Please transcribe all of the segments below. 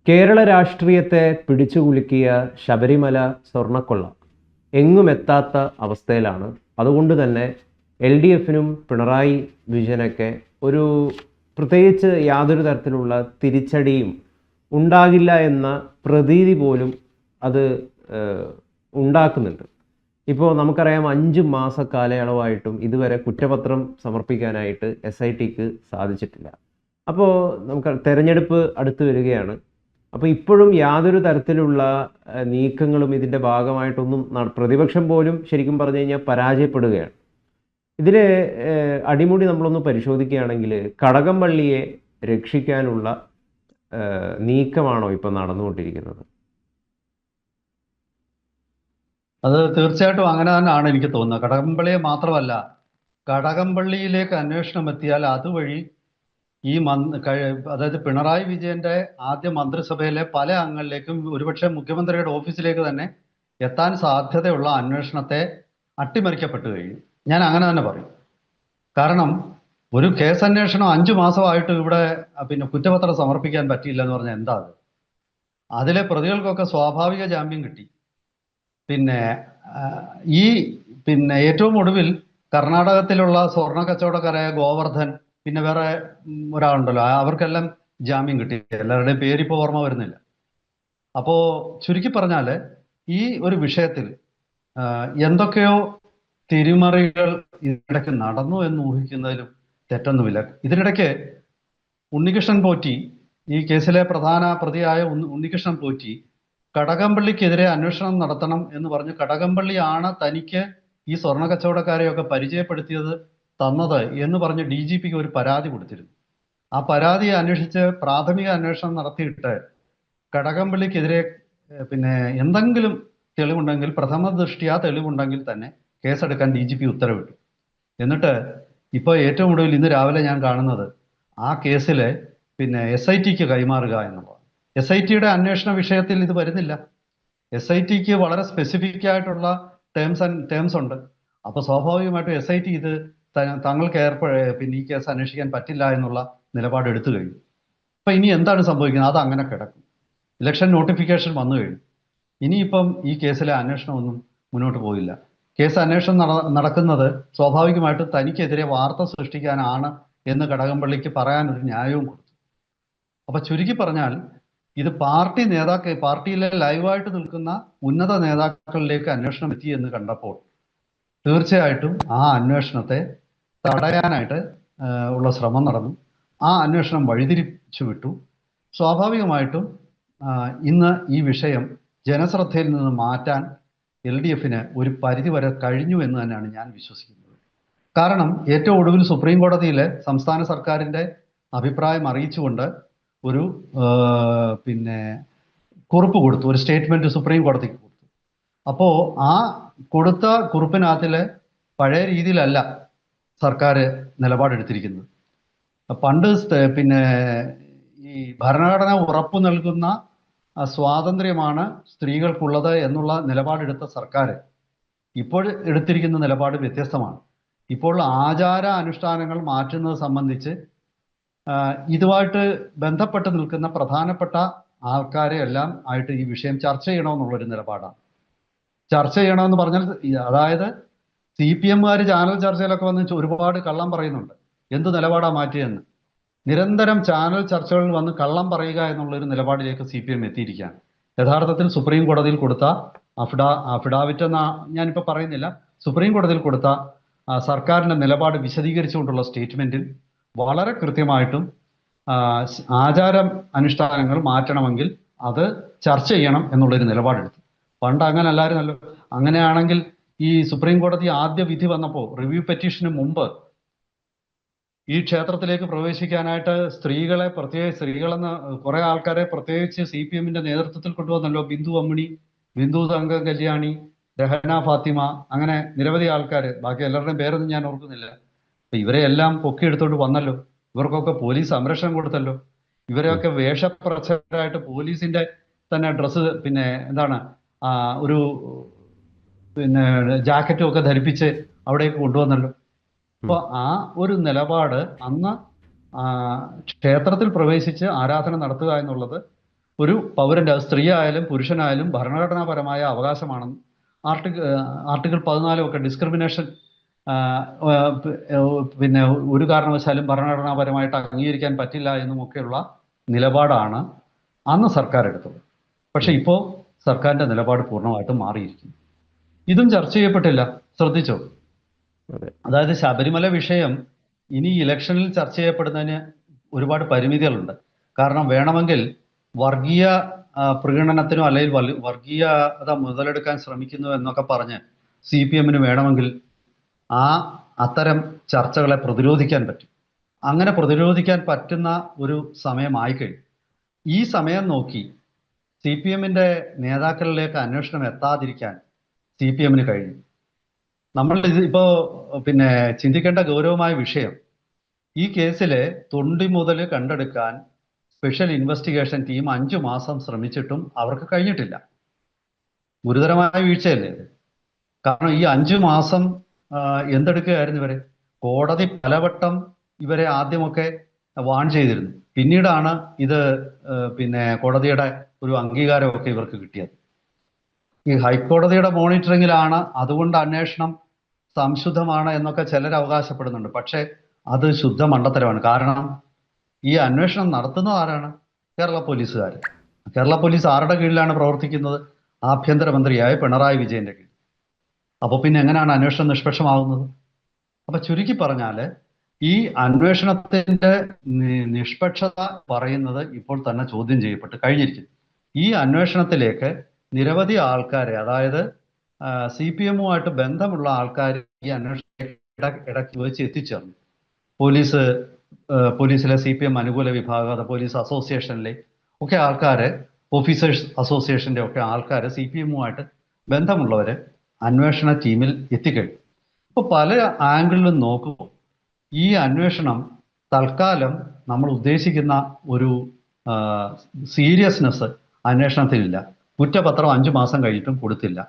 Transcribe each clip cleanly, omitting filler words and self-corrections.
കേരള രാഷ്ട്രീയത്തെ പിടിച്ചുകുലുക്കിയ ശബരിമല സ്വർണ്ണക്കൊള്ള എങ്ങുമെത്താത്ത അവസ്ഥയിലാണ്. അതുകൊണ്ട് തന്നെ എൽ ഡി എഫിനും പിണറായി വിജയനൊക്കെ ഒരു പ്രത്യേകിച്ച് യാതൊരു തരത്തിലുള്ള തിരിച്ചടിയും ഉണ്ടാകില്ല എന്ന പ്രതീതി പോലും അത് ഉണ്ടാക്കുന്നുണ്ട്. ഇപ്പോൾ നമുക്കറിയാം 5 മാസ കാലയളവായിട്ടും ഇതുവരെ കുറ്റപത്രം സമർപ്പിക്കാനായിട്ട് SITക്ക് സാധിച്ചിട്ടില്ല. അപ്പോൾ നമുക്ക് തെരഞ്ഞെടുപ്പ് അടുത്ത് വരികയാണ്. അപ്പോൾ ഇപ്പോഴും യാതൊരു തരത്തിലുള്ള നീക്കങ്ങളും ഇതിൻ്റെ ഭാഗമായിട്ടൊന്നും പ്രതിപക്ഷം പോലും ശരിക്കും പറഞ്ഞു കഴിഞ്ഞാൽ പരാജയപ്പെടുകയാണ്. ഇതിൽ അടിമുടി നമ്മളൊന്ന് പരിശോധിക്കുകയാണെങ്കിൽ കടകംപള്ളിയെ രക്ഷിക്കാനുള്ള നീക്കമാണോ ഇപ്പം നടന്നുകൊണ്ടിരിക്കുന്നത്? അത് തീർച്ചയായിട്ടും അങ്ങനെ തന്നെയാണ് എനിക്ക് തോന്നുന്നത്. കടകംപള്ളിയെ മാത്രമല്ല, കടകംപള്ളിയിലേക്ക് അന്വേഷണം എത്തിയാൽ അതുവഴി ഈ അതായത് പിണറായി വിജയന്റെ ആദ്യ മന്ത്രിസഭയിലെ പല അംഗങ്ങളിലേക്കും ഒരുപക്ഷെ മുഖ്യമന്ത്രിയുടെ ഓഫീസിലേക്ക് തന്നെ എത്താൻ സാധ്യതയുള്ള അന്വേഷണത്തെ അട്ടിമറിക്കപ്പെട്ടു കഴിയും. ഞാൻ അങ്ങനെ തന്നെ പറയും. കാരണം ഒരു കേസ് അന്വേഷണം 5 മാസമായിട്ട് ഇവിടെ കുറ്റപത്രം സമർപ്പിക്കാൻ പറ്റിയില്ല എന്ന് പറഞ്ഞാൽ എന്താ അത്? അതിലെ പ്രതികൾക്കൊക്കെ സ്വാഭാവിക ജാമ്യം കിട്ടി. ഈ ഏറ്റവും ഒടുവിൽ കർണാടകത്തിലുള്ള സ്വർണ്ണ കച്ചവടക്കാരായ ഗോവർദ്ധൻ, പിന്നെ വേറെ ഒരാളുണ്ടല്ലോ, അവർക്കെല്ലാം ജാമ്യം കിട്ടി. എല്ലാവരുടെയും പേരിപ്പോൾ ഓർമ്മ വരുന്നില്ല. അപ്പോ ചുരുക്കി പറഞ്ഞാല് ഈ ഒരു വിഷയത്തിൽ എന്തൊക്കെയോ തിരിമറികൾ ഇതിനിടയ്ക്ക് നടന്നു എന്ന് ഊഹിക്കുന്നതിലും തെറ്റൊന്നുമില്ല. ഇതിനിടയ്ക്ക് ഉണ്ണികൃഷ്ണൻ പോറ്റി, ഈ കേസിലെ പ്രധാന പ്രതിയായ ഉണ്ണികൃഷ്ണൻ പോറ്റി കടകംപള്ളിക്കെതിരെ അന്വേഷണം നടത്തണം എന്ന് പറഞ്ഞ് കടകംപള്ളിയാണ് തനിക്ക് ഈ സ്വർണ്ണ കച്ചവടക്കാരെയൊക്കെ പരിചയപ്പെടുത്തിയത് തന്നത് എന്ന് പറഞ്ഞ് DGPക്ക് ഒരു പരാതി കൊടുത്തിരുന്നു. ആ പരാതിയെ അന്വേഷിച്ച് പ്രാഥമിക അന്വേഷണം നടത്തിയിട്ട് കടകംപള്ളിക്കെതിരെ എന്തെങ്കിലും തെളിവുണ്ടെങ്കിൽ, പ്രഥമ ദൃഷ്ടിയാ തെളിവുണ്ടെങ്കിൽ തന്നെ കേസെടുക്കാൻ DGP ഉത്തരവിട്ടു. എന്നിട്ട് ഇപ്പോൾ ഏറ്റവും ഒടുവിൽ ഇന്ന് രാവിലെ ഞാൻ കാണുന്നത് ആ കേസിലെ SITക്ക് കൈമാറുക എന്നുള്ളതാണ്. SITയുടെ അന്വേഷണ വിഷയത്തിൽ ഇത് വരുന്നില്ല. SITക്ക് വളരെ സ്പെസിഫിക് ആയിട്ടുള്ള ടേംസ് ഉണ്ട്. അപ്പൊ സ്വാഭാവികമായിട്ടും SIT ഇത് തങ്ങൾക്ക് ഈ കേസ് അന്വേഷിക്കാൻ പറ്റില്ല എന്നുള്ള നിലപാട് എടുത്തു കഴിഞ്ഞു. അപ്പൊ ഇനി എന്താണ് സംഭവിക്കുന്നത്? അത് അങ്ങനെ കിടക്കും. ഇലക്ഷൻ നോട്ടിഫിക്കേഷൻ വന്നു കഴിഞ്ഞു. ഇനിയിപ്പം ഈ കേസിലെ അന്വേഷണമൊന്നും മുന്നോട്ട് പോയില്ല. കേസ് അന്വേഷണം നടക്കുന്നത് സ്വാഭാവികമായിട്ടും തനിക്കെതിരെ വാർത്ത സൃഷ്ടിക്കാനാണ് എന്ന് കടകംപള്ളിക്ക് പറയാനൊരു ന്യായവും കൊടുത്തു. അപ്പൊ ചുരുക്കി പറഞ്ഞാൽ ഇത് പാർട്ടിയിലെ ലൈവായിട്ട് നിൽക്കുന്ന ഉന്നത നേതാക്കളിലേക്ക് അന്വേഷണം എത്തി എന്ന് കണ്ടപ്പോൾ തീർച്ചയായിട്ടും ആ അന്വേഷണത്തെ തടയാനായിട്ട് ഉള്ള ശ്രമം നടന്നു. ആ അന്വേഷണം വഴിതിരിച്ചു വിട്ടു. സ്വാഭാവികമായിട്ടും ഇന്ന് ഈ വിഷയം ജനശ്രദ്ധയിൽ നിന്ന് മാറ്റാൻ LDFന് ഒരു പരിധിവരെ കഴിഞ്ഞു എന്ന് തന്നെയാണ് ഞാൻ വിശ്വസിക്കുന്നത്. കാരണം ഏറ്റവും ഒടുവിൽ സുപ്രീം കോടതിയിലെ സംസ്ഥാന സർക്കാരിൻ്റെ അഭിപ്രായം അറിയിച്ചുകൊണ്ട് ഒരു കുറിപ്പ് കൊടുത്തു, ഒരു സ്റ്റേറ്റ്മെന്റ് സുപ്രീം കോടതിക്ക് കൊടുത്തു. അപ്പോൾ ആ കൊടുത്ത കുറിപ്പിനകത്തിലെ പഴയ രീതിയിലല്ല സർക്കാർ നിലപാടെടുത്തിരിക്കുന്നത്. പണ്ട് ഈ ഭരണഘടന ഉറപ്പു നൽകുന്ന സ്വാതന്ത്ര്യമാണ് സ്ത്രീകൾക്കുള്ളത് എന്നുള്ള നിലപാടെടുത്ത സർക്കാർ ഇപ്പോൾ എടുത്തിരിക്കുന്ന നിലപാട് വ്യത്യസ്തമാണ്. ഇപ്പോൾ ആചാര അനുഷ്ഠാനങ്ങൾ മാറ്റുന്നത് സംബന്ധിച്ച് ഇതുമായിട്ട് ബന്ധപ്പെട്ട് നിൽക്കുന്ന പ്രധാനപ്പെട്ട ആൾക്കാരെ എല്ലാം ആയിട്ട് ഈ വിഷയം ചർച്ച ചെയ്യണമെന്നുള്ളൊരു നിലപാടാണ്. ചർച്ച ചെയ്യണമെന്ന് പറഞ്ഞാൽ അതായത് CPMകാർ ചാനൽ ചർച്ചയിലൊക്കെ വന്ന് ഒരുപാട് കള്ളം പറയുന്നുണ്ട്. എന്ത് നിലപാടാ മാറ്റിയെന്ന്. നിരന്തരം ചാനൽ ചർച്ചകളിൽ വന്ന് കള്ളം പറയുക എന്നുള്ളൊരു നിലപാടിലേക്ക് CPM എത്തിയിരിക്കുകയാണ്. യഥാർത്ഥത്തിൽ സുപ്രീം കോടതിയിൽ കൊടുത്ത അഫിഡാവിറ്റ് എന്ന ഞാനിപ്പോൾ പറയുന്നില്ല, സുപ്രീം കോടതിയിൽ കൊടുത്ത സർക്കാരിൻ്റെ നിലപാട് വിശദീകരിച്ചുകൊണ്ടുള്ള സ്റ്റേറ്റ്മെന്റിൽ വളരെ കൃത്യമായിട്ടും ആചാരം അനുഷ്ഠാനങ്ങൾ മാറ്റണമെങ്കിൽ അത് ചർച്ച ചെയ്യണം എന്നുള്ളൊരു നിലപാടെടുത്തു. പണ്ട് അങ്ങനെ അല്ലായിരുന്നല്ലോ. അങ്ങനെയാണെങ്കിൽ ഈ സുപ്രീം കോടതി ആദ്യ വിധി വന്നപ്പോൾ റിവ്യൂ പെറ്റീഷന് മുമ്പ് ഈ ക്ഷേത്രത്തിലേക്ക് പ്രവേശിക്കാനായിട്ട് സ്ത്രീകളെന്ന് കുറെ ആൾക്കാരെ പ്രത്യേകിച്ച് CPMന്റെ നേതൃത്വത്തിൽ കൊണ്ടുവന്നല്ലോ. ബിന്ദു അമ്മിണി, ബിന്ദു തങ്ക കല്യാണി, രഹന ഫാത്തിമ, അങ്ങനെ നിരവധി ആൾക്കാർ. ബാക്കി എല്ലാവരുടെയും പേരൊന്നും ഞാൻ ഓർക്കുന്നില്ല. അപ്പൊ ഇവരെ എല്ലാം പൊക്കിയെടുത്തോണ്ട് വന്നല്ലോ. ഇവർക്കൊക്കെ പോലീസ് സംരക്ഷണം കൊടുത്തല്ലോ. ഇവരെയൊക്കെ വേഷപ്രച്ഛരായിട്ട് പോലീസിന്റെ തന്നെ ഡ്രസ്സ് ഒരു ജാക്കറ്റും ഒക്കെ ധരിപ്പിച്ച് അവിടേക്ക് കൊണ്ടുവന്നല്ലോ. അപ്പൊ ആ ഒരു നിലപാട് അന്ന് ക്ഷേത്രത്തിൽ പ്രവേശിച്ച് ആരാധന നടത്തുക എന്നുള്ളത് ഒരു പൗരന്റെ, അത് സ്ത്രീ ആയാലും പുരുഷനായാലും ഭരണഘടനാപരമായ അവകാശമാണെന്ന് ആർട്ടിക്കിൾ 14 ഒക്കെ ഡിസ്ക്രിമിനേഷൻ പിന്നെ ഒരു കാരണവശാലും ഭരണഘടനാപരമായിട്ട് അംഗീകരിക്കാൻ പറ്റില്ല എന്നുമൊക്കെയുള്ള നിലപാടാണ് അന്ന് സർക്കാർ എടുത്തത്. പക്ഷെ ഇപ്പോൾ സർക്കാരിന്റെ നിലപാട് പൂർണ്ണമായിട്ടും മാറിയിരിക്കുന്നു. ഇതും ചർച്ച ചെയ്യപ്പെട്ടില്ല, ശ്രദ്ധിച്ചോ? അതെ. അതായത് ശബരിമല വിഷയം ഇനി ഇലക്ഷനിൽ ചർച്ച ചെയ്യപ്പെടുന്നതിന് ഒരുപാട് പരിമിതികളുണ്ട്. കാരണം വേണമെങ്കിൽ വർഗീയ പ്രീണനത്തിനോ അല്ലെങ്കിൽ വർഗീയത മുതലെടുക്കാൻ ശ്രമിക്കുന്നു എന്നൊക്കെ പറഞ്ഞ് CPM-ന് വേണമെങ്കിൽ അത്തരം ചർച്ചകളെ പ്രതിരോധിക്കാൻ പറ്റും. അങ്ങനെ പ്രതിരോധിക്കാൻ പറ്റുന്ന ഒരു സമയമായി കഴിഞ്ഞു. ഈ സമയം നോക്കി CPM-ന്റെ നേതാക്കളിലേക്ക് അന്വേഷണം എത്താതിരിക്കാൻ CPM-ന് കഴിഞ്ഞു. നമ്മൾ ഇപ്പോ പിന്നെ ചിന്തിക്കേണ്ട ഗൗരവമായ വിഷയം, ഈ കേസിലെ തൊണ്ടി മുതൽ കണ്ടെടുക്കാൻ സ്പെഷ്യൽ ഇൻവെസ്റ്റിഗേഷൻ ടീം 5 മാസം ശ്രമിച്ചിട്ടും അവർക്ക് കഴിഞ്ഞിട്ടില്ല. ഗുരുതരമായ വീഴ്ചയല്ലേ ഇത്? കാരണം ഈ 5 മാസം എന്തെടുക്കുകയായിരുന്നു ഇവരെ? കോടതി പലവട്ടം ഇവരെ ആദ്യമൊക്കെ വാൺ ചെയ്തിരുന്നു. പിന്നീടാണ് ഇത് പിന്നെ കോടതിയുടെ ഒരു അംഗീകാരമൊക്കെ ഇവർക്ക് കിട്ടിയത്. ഈ ഹൈക്കോടതിയുടെ മോണിറ്ററിങ്ങിലാണ്, അതുകൊണ്ട് അന്വേഷണം സംശുദ്ധമാണ് എന്നൊക്കെ ചിലർ അവകാശപ്പെടുന്നുണ്ട്. പക്ഷേ അത് ശുദ്ധ മണ്ടത്തരമാണ്. കാരണം ഈ അന്വേഷണം നടത്തുന്നത് ആരാണ്? കേരള പോലീസുകാർ. കേരള പോലീസ് ആരുടെ കീഴിലാണ് പ്രവർത്തിക്കുന്നത്? ആഭ്യന്തരമന്ത്രിയായ പിണറായി വിജയന്റെ കീഴിൽ. അപ്പൊ പിന്നെ എങ്ങനെയാണ് അന്വേഷണം നിഷ്പക്ഷമാവുന്നത്? അപ്പൊ ചുരുക്കി പറഞ്ഞാൽ ഈ അന്വേഷണത്തിന്റെ നിഷ്പക്ഷത പറയുന്നത് ഇപ്പോൾ തന്നെ ചോദ്യം ചെയ്യപ്പെട്ട് കഴിഞ്ഞിരിക്കുന്നു. ഈ അന്വേഷണത്തിലേക്ക് നിരവധി ആൾക്കാരെ, അതായത് CPM-ഉമായിട്ട് ബന്ധമുള്ള ആൾക്കാർ ഈ അന്വേഷണത്തിലേക്ക് ഇടയ്ക്ക് വെച്ച് എത്തിച്ചേർന്നു. പോലീസിലെ CPM അനുകൂല വിഭാഗം, പോലീസ് അസോസിയേഷനിലെ ഒക്കെ ആൾക്കാര്, ഓഫീസേഴ്സ് അസോസിയേഷന്റെ ഒക്കെ ആൾക്കാര് CPM-ഉമായിട്ട് ബന്ധമുള്ളവര് അന്വേഷണ ടീമിൽ എത്തിക്കഴിഞ്ഞു. ഇപ്പോൾ പല ആംഗിളിലും നോക്കുമ്പോൾ ഈ അന്വേഷണം തൽക്കാലം നമ്മൾ ഉദ്ദേശിക്കുന്ന ഒരു സീരിയസ്നെസ് അന്വേഷണത്തിലില്ല. കുറ്റപത്രം 5 മാസം കഴിഞ്ഞിട്ടും കൊടുത്തില്ല.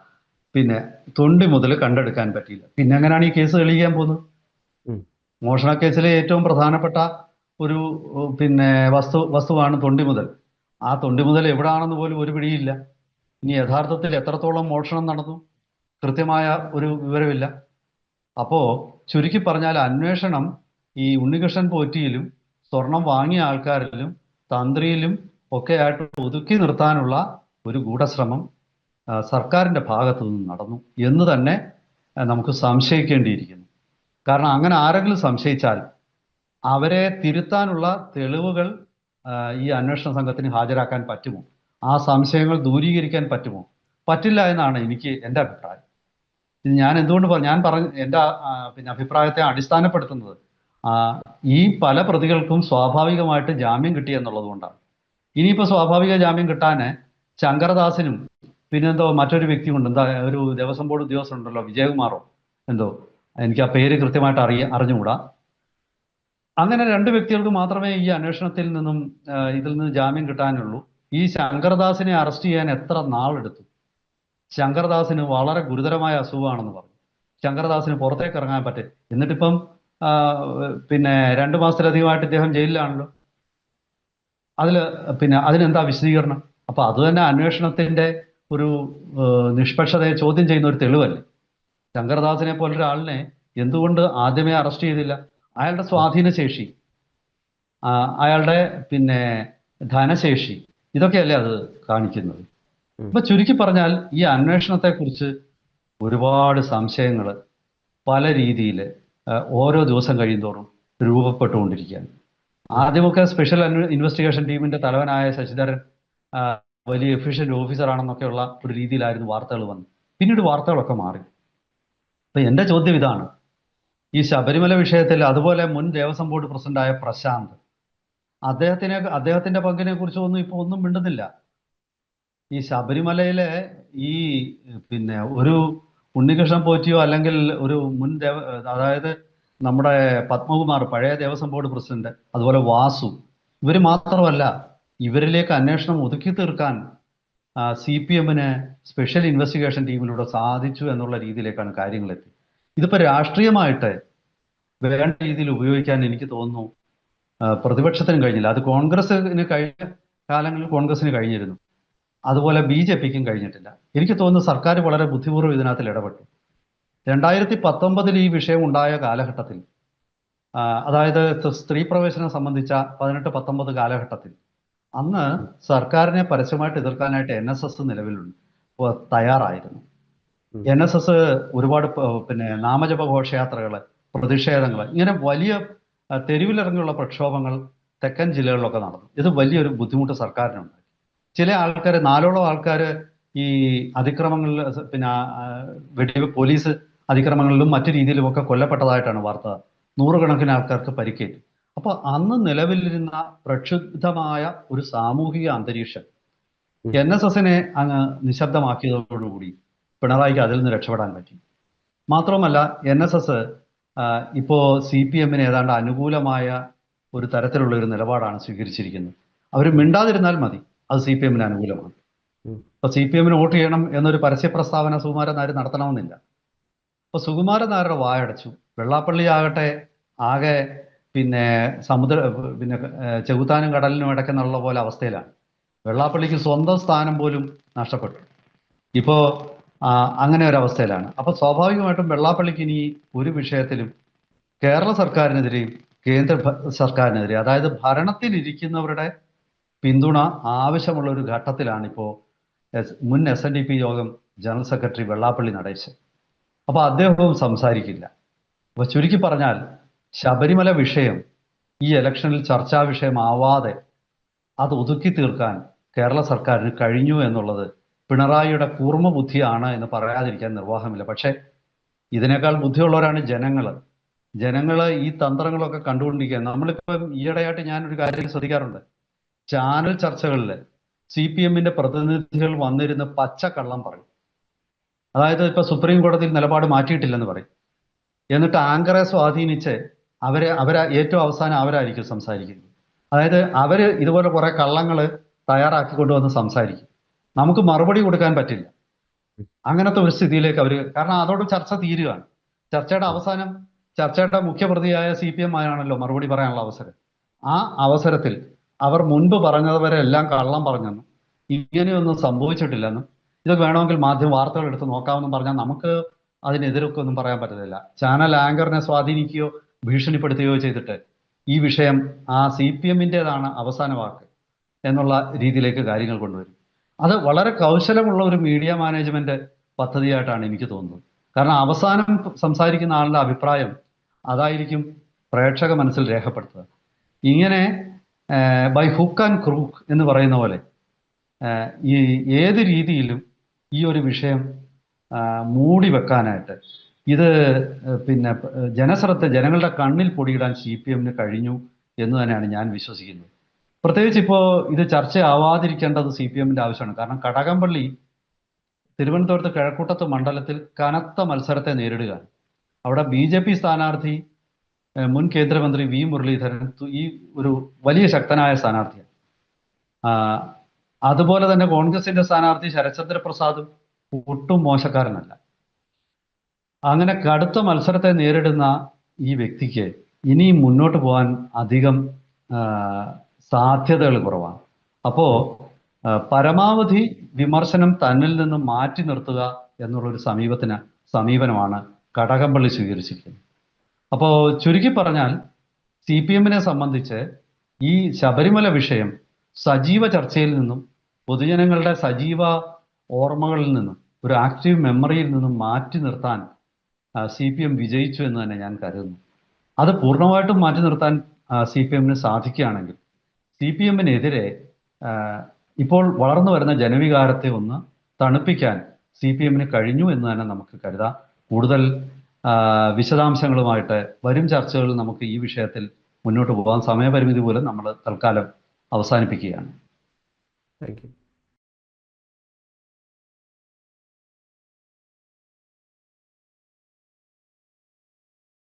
പിന്നെ തൊണ്ടി മുതൽ കണ്ടെടുക്കാൻ പറ്റിയില്ല. പിന്നെ എങ്ങനെയാണ് ഈ കേസ് തെളിയിക്കാൻ പോകുന്നത്? മോഷണ കേസിലെ ഏറ്റവും പ്രധാനപ്പെട്ട ഒരു പിന്നെ വസ്തുവാണ് തൊണ്ടി മുതൽ. ആ തൊണ്ടി മുതൽ എവിടാണെന്ന് പോലും ഒരു പിടിയില്ല. ഇനി യഥാർത്ഥത്തിൽ എത്രത്തോളം മോഷണം നടന്നു കൃത്യമായ ഒരു വിവരമില്ല. അപ്പോ ചുരുക്കി പറഞ്ഞാൽ അന്വേഷണം ഈ ഉണ്ണികൃഷ്ണൻ പോറ്റിയിലും സ്വർണം വാങ്ങിയ ആൾക്കാരിലും തന്ത്രിയിലും ഒക്കെ ആയിട്ട് ഒതുക്കി നിർത്താനുള്ള ഒരു ഗൂഢശ്രമം സർക്കാരിന്റെ ഭാഗത്തു നിന്ന് നടന്നു എന്ന് തന്നെ നമുക്ക് സംശയിക്കേണ്ടിയിരിക്കുന്നു. കാരണം അങ്ങനെ ആരെങ്കിലും സംശയിച്ചാൽ അവരെ തിരുത്താനുള്ള തെളിവുകൾ ഈ അന്വേഷണ സംഘത്തിന് ഹാജരാക്കാൻ പറ്റുമോ? ആ സംശയങ്ങൾ ദൂരീകരിക്കാൻ പറ്റുമോ? പറ്റില്ല എന്നാണ് എൻ്റെ അഭിപ്രായം. ഞാൻ എന്തുകൊണ്ട് എൻ്റെ പിന്നെ അഭിപ്രായത്തെ അടിസ്ഥാനപ്പെടുത്തുന്നത് ഈ പല പ്രതികൾക്കും സ്വാഭാവികമായിട്ട് ജാമ്യം കിട്ടി എന്നുള്ളത് കൊണ്ടാണ്. ഇനിയിപ്പോൾ സ്വാഭാവിക ജാമ്യം കിട്ടാൻ ശങ്കരദാസിനും പിന്നെന്തോ മറ്റൊരു വ്യക്തിയുണ്ട്, എന്താ ഒരു ദേവസ്വം ബോർഡ് ഉദ്യോഗസ്ഥൻ ഉണ്ടല്ലോ, വിജയകുമാറോ എന്തോ, എനിക്ക് ആ പേര് കൃത്യമായിട്ട് അറിഞ്ഞുകൂടാ. അങ്ങനെ 2 വ്യക്തികൾക്ക് മാത്രമേ ഈ അന്വേഷണത്തിൽ നിന്നും ഇതിൽ നിന്ന് ജാമ്യം കിട്ടാനുള്ളൂ. ഈ ശങ്കർദാസിനെ അറസ്റ്റ് ചെയ്യാൻ എത്ര നാളെടുത്തു? ശങ്കർദാസിന് വളരെ ഗുരുതരമായ അസുഖമാണെന്ന് പറഞ്ഞു. ശങ്കർദാസിന് പുറത്തേക്ക് ഇറങ്ങാൻ പറ്റും. എന്നിട്ടിപ്പം പിന്നെ 2 മാസത്തിലധികമായിട്ട് ഇദ്ദേഹം ജയിലിലാണല്ലോ. പിന്നെ അതിനെന്താ വിശദീകരണം? അപ്പൊ അത് തന്നെ അന്വേഷണത്തിന്റെ ഒരു നിഷ്പക്ഷതയെ ചോദ്യം ചെയ്യുന്ന ഒരു തെളിവല്ലേ? ശങ്കർദാസിനെ പോലൊരാളിനെ എന്തുകൊണ്ട് ആദ്യമേ അറസ്റ്റ് ചെയ്തില്ല? അയാളുടെ സ്വാധീനശേഷി, അയാളുടെ പിന്നെ ധനശേഷി, ഇതൊക്കെയല്ലേ അത് കാണിക്കുന്നത്. ഇപ്പൊ ചുരുക്കി പറഞ്ഞാൽ ഈ അന്വേഷണത്തെ കുറിച്ച് ഒരുപാട് സംശയങ്ങൾ പല രീതിയിൽ ഓരോ ദിവസം കഴിയുന്തോറും രൂപപ്പെട്ടുകൊണ്ടിരിക്കുകയാണ്. ആദ്യമൊക്കെ സ്പെഷ്യൽ ഇൻവെസ്റ്റിഗേഷൻ ടീമിന്റെ തലവനായ ശശിധരൻ വലിയ എഫിഷ്യന്റ് ഓഫീസറാണെന്നൊക്കെയുള്ള ഒരു രീതിയിലായിരുന്നു വാർത്തകൾ വന്നത്. പിന്നീട് വാർത്തകളൊക്കെ മാറി. അപ്പൊ എൻ്റെ ചോദ്യം ഇതാണ്, ഈ ശബരിമല വിഷയത്തിൽ അതുപോലെ മുൻ ദേവസ്വം ബോർഡ് പ്രസിഡന്റായ പ്രശാന്ത്, അദ്ദേഹത്തിന്റെ പങ്കിനെ കുറിച്ചൊന്നും ഇപ്പോൾ ഒന്നും മിണ്ടുന്നില്ല. ഈ ശബരിമലയിലെ ഈ പിന്നെ ഒരു ഉണ്ണികൃഷ്ണൻ പോറ്റിയോ അല്ലെങ്കിൽ ഒരു അതായത് നമ്മുടെ പത്മകുമാർ, പഴയ ദേവസ്വം ബോർഡ് പ്രസിഡന്റ്, അതുപോലെ വാസു, ഇവർ മാത്രമല്ല, ഇവരിലേക്ക് അന്വേഷണം ഒതുക്കി തീർക്കാൻ CPM-ന് സ്പെഷ്യൽ ഇൻവെസ്റ്റിഗേഷൻ ടീമിലൂടെ സാധിച്ചു എന്നുള്ള രീതിയിലേക്കാണ് കാര്യങ്ങൾ എത്തി. ഇതിപ്പോ രാഷ്ട്രീയമായിട്ട് വേണ്ട രീതിയിൽ ഉപയോഗിക്കാൻ എനിക്ക് തോന്നുന്നു പ്രതിപക്ഷത്തിന് കഴിഞ്ഞില്ല. അത് കോൺഗ്രസിന് കഴിഞ്ഞ കാലങ്ങളിൽ കോൺഗ്രസിന് കഴിഞ്ഞിരുന്നു. അതുപോലെ BJPക്കും കഴിഞ്ഞിട്ടില്ല. എനിക്ക് തോന്നുന്നു സർക്കാർ വളരെ ബുദ്ധിപൂർവ്വം ഇതിനകത്തിൽ ഇടപെട്ടു. 2019 ഈ വിഷയം ഉണ്ടായ കാലഘട്ടത്തിൽ, അതായത് സ്ത്രീ പ്രവേശനം സംബന്ധിച്ച 18-19 കാലഘട്ടത്തിൽ, അന്ന് സർക്കാരിനെ പരസ്യമായിട്ട് എതിർക്കാനായിട്ട് NSS നിലവിലുണ്ട്, തയ്യാറായിരുന്നു. NSS ഒരുപാട് പിന്നെ നാമജപ ഘോഷയാത്രകൾ, പ്രതിഷേധങ്ങൾ, ഇങ്ങനെ വലിയ തെരുവിലിറങ്ങിയുള്ള പ്രക്ഷോഭങ്ങൾ തെക്കൻ ജില്ലകളിലൊക്കെ നടന്നു. ഇത് വലിയൊരു ബുദ്ധിമുട്ട് സർക്കാരിനുണ്ട്. ചില ആൾക്കാർ, 4ഓളം ആൾക്കാർ ഈ അതിക്രമങ്ങളിൽ, പിന്നെ പോലീസ് അതിക്രമങ്ങളിലും മറ്റു രീതിയിലുമൊക്കെ കൊല്ലപ്പെട്ടതായിട്ടാണ് വാർത്ത. 100 കണക്കിന് ആൾക്കാർക്ക് പരിക്കേറ്റു. അപ്പൊ അന്ന് നിലവിലിരുന്ന പ്രക്ഷുബ്ധമായ ഒരു സാമൂഹിക അന്തരീക്ഷം NSSനെ അങ്ങ് നിശബ്ദമാക്കിയതോടുകൂടി പിണറായിക്ക് അതിൽ നിന്ന് രക്ഷപ്പെടാൻ പറ്റി. മാത്രമല്ല NSS ഇപ്പോ CPMന് ഏതാണ്ട് അനുകൂലമായ ഒരു തരത്തിലുള്ള ഒരു നിലപാടാണ് സ്വീകരിച്ചിരിക്കുന്നത്. അവർ മിണ്ടാതിരുന്നാൽ മതി, അത് CPMന് അനുകൂലമാണ്. അപ്പൊ CPMന് വോട്ട് ചെയ്യണം എന്നൊരു പരസ്യ പ്രസ്താവന സുകുമാരൻ നായർ നടത്തണമെന്നില്ല. അപ്പൊ സുകുമാരൻ നായരുടെ വായടച്ചു. വെള്ളാപ്പള്ളി ആകട്ടെ ആകെ പിന്നെ ചെകുത്താനും കടലിനും ഇടയ്ക്കെന്നുള്ള പോലെ അവസ്ഥയിലാണ്. വെള്ളാപ്പള്ളിക്ക് സ്വന്തം സ്ഥാനം പോലും നഷ്ടപ്പെട്ടു. ഇപ്പോ അങ്ങനെ ഒരു അവസ്ഥയിലാണ്. അപ്പൊ സ്വാഭാവികമായിട്ടും വെള്ളാപ്പള്ളിക്ക് ഇനി ഒരു വിഷയത്തിലും കേരള സർക്കാരിനെതിരെയും കേന്ദ്ര സർക്കാരിനെതിരെ, അതായത് ഭരണത്തിലിരിക്കുന്നവരുടെ പിന്തുണ ആവശ്യമുള്ള ഒരു ഘട്ടത്തിലാണ് ഇപ്പോൾ മുൻ SNDP യോഗം ജനറൽ സെക്രട്ടറി വെള്ളാപ്പള്ളി നടേശൻ. അപ്പൊ അദ്ദേഹവും സംസാരിക്കില്ല. അപ്പൊ ചുരുക്കി പറഞ്ഞാൽ ശബരിമല വിഷയം ഈ ഇലക്ഷനിൽ ചർച്ചാ വിഷയമാവാതെ അത് ഒതുക്കി തീർക്കാൻ കേരള സർക്കാരിന് കഴിഞ്ഞു എന്നുള്ളത് പിണറായിയുടെ കൂർമ്മ ബുദ്ധിയാണ് എന്ന് പറയാതിരിക്കാൻ നിർവാഹമില്ല. പക്ഷെ ഇതിനേക്കാൾ ബുദ്ധിയുള്ളവരാണ് ജനങ്ങൾ. ഈ തന്ത്രങ്ങളൊക്കെ കണ്ടുകൊണ്ടിരിക്കുക. നമ്മളിപ്പം ഈയിടെയായിട്ട് ഞാനൊരു കാര്യം ശ്രദ്ധിക്കാറുണ്ട്. ചാനൽ ചർച്ചകളിൽ CPMന്റെ പ്രതിനിധികൾ വന്നിരുന്ന് പച്ചക്കള്ളം പറയും. അതായത് ഇപ്പൊ സുപ്രീം കോടതിയിൽ നിലപാട് മാറ്റിയിട്ടില്ലെന്ന് പറയും. എന്നിട്ട് ആങ്കറെ സ്വാധീനിച്ച് അവരെ ഏറ്റവും അവസാനം അവരായിരിക്കും സംസാരിക്കുന്നത്. അതായത് അവര് ഇതുപോലെ കുറെ കള്ളങ്ങൾ തയ്യാറാക്കി കൊണ്ടുവന്ന് സംസാരിക്കും. നമുക്ക് മറുപടി കൊടുക്കാൻ പറ്റില്ല. അങ്ങനത്തെ ഒരു സ്ഥിതിയിലേക്ക് കാരണം അതോട് ചർച്ച തീരുകയാണ്. ചർച്ചയുടെ അവസാനം ചർച്ചയുടെ മുഖ്യപ്രതിയായ CPM ആണല്ലോ മറുപടി പറയാനുള്ള അവസരം. ആ അവസരത്തിൽ അവർ മുൻപ് പറഞ്ഞവരെല്ലാം കള്ളം പറഞ്ഞെന്നും ഇങ്ങനെയൊന്നും സംഭവിച്ചിട്ടില്ലെന്നും ഇതൊക്കെ വേണമെങ്കിൽ മാധ്യമ വാർത്തകൾ എടുത്ത് നോക്കാമെന്നും പറഞ്ഞാൽ നമുക്ക് അതിനെതിരൊക്കെ ഒന്നും പറയാൻ പറ്റത്തില്ല. ചാനൽ ആങ്കറിനെ സ്വാധീനിക്കുകയോ ഭീഷണിപ്പെടുത്തുകയോ ചെയ്തിട്ട് ഈ വിഷയം CPMന്റേതാണ് അവസാന വാക്ക് എന്നുള്ള രീതിയിലേക്ക് കാര്യങ്ങൾ കൊണ്ടുവരും. അത് വളരെ കൗശലമുള്ള ഒരു മീഡിയ മാനേജ്മെന്റ് പദ്ധതിയായിട്ടാണ് എനിക്ക് തോന്നുന്നത്. കാരണം അവസാനം സംസാരിക്കുന്ന ആളുടെ അഭിപ്രായം അതായിരിക്കും പ്രേക്ഷക മനസ്സിൽ രേഖപ്പെടുത്തുക. ഇങ്ങനെ ബൈ ഹുക്ക് ആൻഡ് ക്രൂക്ക് എന്ന് പറയുന്ന പോലെ ഈ ഏത് രീതിയിലും ഈ ഒരു വിഷയം മൂടി വെക്കാനായിട്ട് ഇത് പിന്നെ ജനങ്ങളുടെ കണ്ണിൽ പൊടിയിടാൻ CPMന് കഴിഞ്ഞു എന്ന് തന്നെയാണ് ഞാൻ വിശ്വസിക്കുന്നത്. പ്രത്യേകിച്ച് ഇപ്പോൾ ഇത് ചർച്ചയാവാതിരിക്കേണ്ടത് CPMന്റെ ആവശ്യമാണ്. കാരണം കടകംപള്ളി തിരുവനന്തപുരത്ത് കിഴക്കൂട്ടത്ത് മണ്ഡലത്തിൽ കനത്ത മത്സരത്തെ നേരിടുകയാണ്. അവിടെ BJP സ്ഥാനാർത്ഥി മുൻ കേന്ദ്രമന്ത്രി V മുരളീധരൻ ഈ ഒരു വലിയ ശക്തനായ സ്ഥാനാർത്ഥിയാണ്. അതുപോലെ തന്നെ കോൺഗ്രസിന്റെ സ്ഥാനാർത്ഥി ശരത്ചന്ദ്ര പ്രസാദും ഒട്ടും മോശക്കാരനല്ല. അങ്ങനെ കടുത്ത മത്സരത്തെ നേരിടുന്ന ഈ വ്യക്തിക്ക് ഇനിയും മുന്നോട്ട് പോകാൻ അധികം സാധ്യതകൾ കുറവാണ്. അപ്പോ പരമാവധി വിമർശനം തന്നിൽ നിന്നും മാറ്റി നിർത്തുക എന്നുള്ളൊരു സമീപനമാണ് കടകംപള്ളി സ്വീകരിച്ചിരിക്കുന്നത്. അപ്പോൾ ചുരുക്കി പറഞ്ഞാൽ CPMനെ സംബന്ധിച്ച് ഈ ശബരിമല വിഷയം സജീവ ചർച്ചയിൽ നിന്നും പൊതുജനങ്ങളുടെ സജീവ ഓർമ്മകളിൽ നിന്നും ഒരു ആക്റ്റീവ് മെമ്മറിയിൽ നിന്നും മാറ്റി നിർത്താൻ CPM വിജയിച്ചു എന്ന് തന്നെ ഞാൻ കരുതുന്നു. അത് പൂർണ്ണമായിട്ടും മാറ്റി നിർത്താൻ CPMന് സാധിക്കുകയാണെങ്കിൽ CPMനെതിരെ ഇപ്പോൾ വളർന്നു വരുന്ന ജനവികാരത്തെ ഒന്ന് തണുപ്പിക്കാൻ CPMന് കഴിഞ്ഞു എന്ന് തന്നെ നമുക്ക് കരുതാം. കൂടുതൽ വിശദാംശങ്ങളുമായിട്ട് വരും ചർച്ചകളിൽ നമുക്ക് ഈ വിഷയത്തിൽ മുന്നോട്ട് പോകാൻ സമയപരിമിതി മൂലം നമ്മൾ തൽക്കാലം അവസാനിപ്പിക്കുകയാണ്. Thank you.